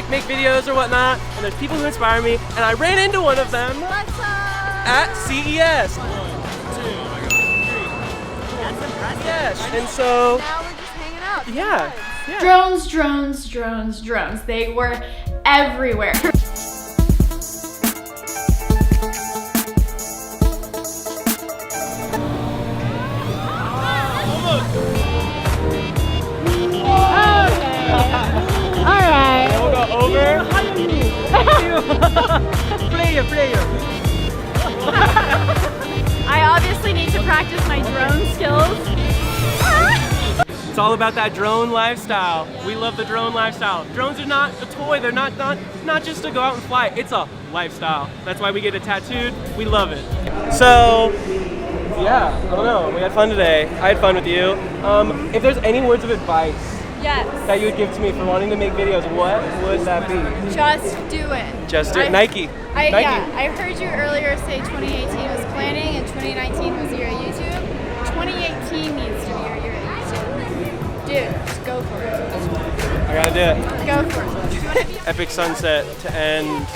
make videos or whatnot, and there's people who inspire me, and I ran into one of them at CES. 1, 2, 3. That's impressive. Yes, and so now we're just hanging out. yeah. Drones, drones, drones, drones. They were everywhere. We'll go over. player. I obviously need to practice my drone skills. It's all about that drone lifestyle. We love the drone lifestyle. Drones are not a toy. They're not just to go out and fly. It's a lifestyle. That's why we get it tattooed. We love it. So, yeah, I don't know. We had fun today. I had fun with you. If there's any words of advice that you would give to me for wanting to make videos, what would that be? Just do it. Just do it. Nike. Nike. Yeah, I heard you earlier say 2018 was planning and 2019 was the year of YouTube. 2018 needs to be your year of YouTube. Dude, just go for it. I gotta do it. Go for it. Epic sunset to end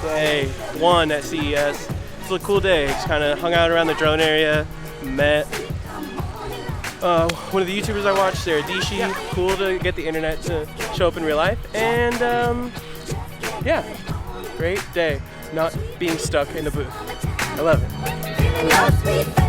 day 1 at CES. It's a cool day. Just kind of hung out around the drone area, met one of the YouTubers I watch, Sara Dietschy. Cool to get the internet to show up in real life. And yeah, great day. Not being stuck in a booth. I love it.